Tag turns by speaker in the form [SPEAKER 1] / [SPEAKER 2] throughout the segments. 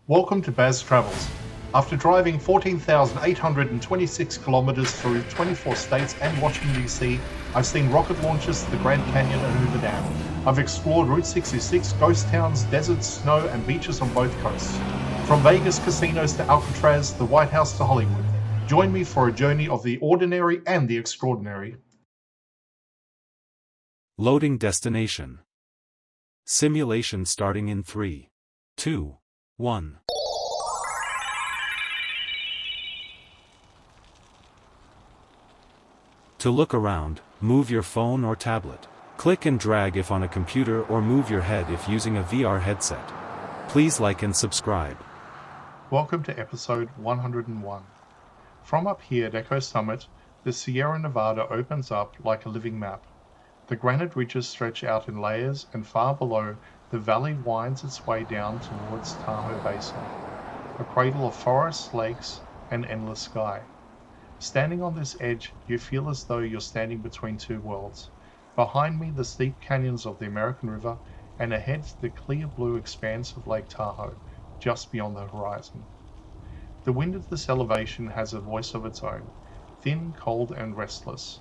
[SPEAKER 1] Welcome to Baz Travels. After driving 14,826 kilometers through 24 states and Washington DC, I've seen rocket launches to the Grand Canyon and Hoover Dam. I've explored Route 66, ghost towns, deserts, snow, and beaches on both coasts. From Vegas casinos to Alcatraz, the White House to Hollywood. Join me for a journey of the ordinary and the extraordinary.
[SPEAKER 2] Loading destination. Simulation starting in 3, 2, 1. To look around, move your phone or tablet. Click and drag if on a computer or move your head if using a VR headset. Please like and subscribe.
[SPEAKER 1] Welcome to episode 101. From up here at Echo Summit, the Sierra Nevada opens up like a living map. The granite ridges stretch out in layers, and far below, the valley winds its way down towards Tahoe Basin, a cradle of forests, lakes, and endless sky. Standing on this edge, you feel as though you're standing between two worlds. Behind me, the steep canyons of the American River, and ahead, the clear blue expanse of Lake Tahoe, just beyond the horizon. The wind at this elevation has a voice of its own, thin, cold, and restless.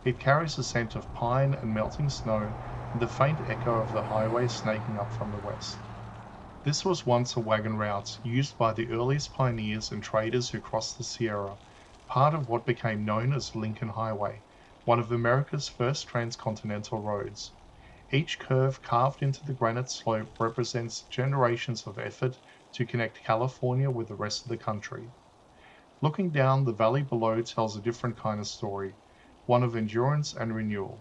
[SPEAKER 1] It carries a scent of pine and melting snow, and the faint echo of the highway snaking up from the west. This was once a wagon route used by the earliest pioneers and traders who crossed the Sierra, part of what became known as Lincoln Highway, one of America's first transcontinental roads. Each curve carved into the granite slope represents generations of effort to connect California with the rest of the country. Looking down, the valley below tells a different kind of story, one of endurance and renewal.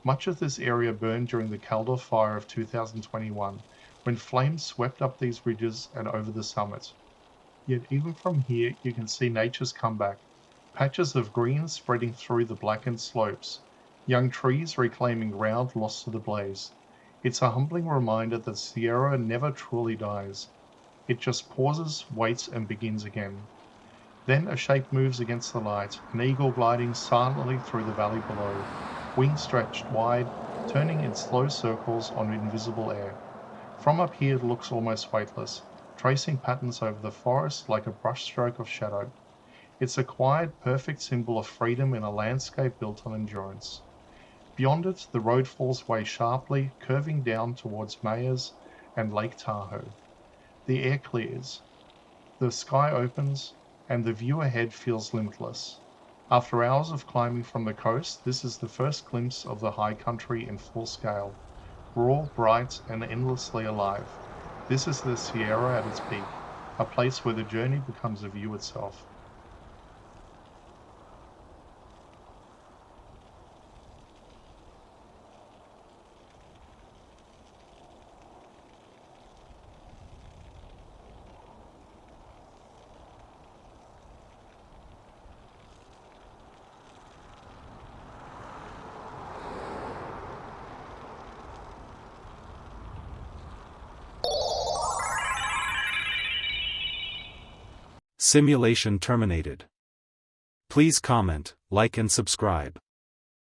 [SPEAKER 1] Much of this area burned during the Caldor Fire of 2021, when flames swept up these ridges and over the summit. Yet even from here, you can see nature's comeback. Patches of green spreading through the blackened slopes, young trees reclaiming ground lost to the blaze. It's a humbling reminder that Sierra never truly dies. It just pauses, waits, and begins again. Then a shape moves against the light, an eagle gliding silently through the valley below, wings stretched wide, turning in slow circles on invisible air. From up here it looks almost weightless, tracing patterns over the forest like a brushstroke of shadow. It's a quiet, perfect symbol of freedom in a landscape built on endurance. Beyond it, the road falls away sharply, curving down towards Mayers and Lake Tahoe. The air clears. The sky opens, and the view ahead feels limitless. After hours of climbing from the coast, this is the first glimpse of the high country in full scale, raw, bright, and endlessly alive. This is the Sierra at its peak, a place where the journey becomes a view itself.
[SPEAKER 2] Simulation terminated. Please comment, like and subscribe.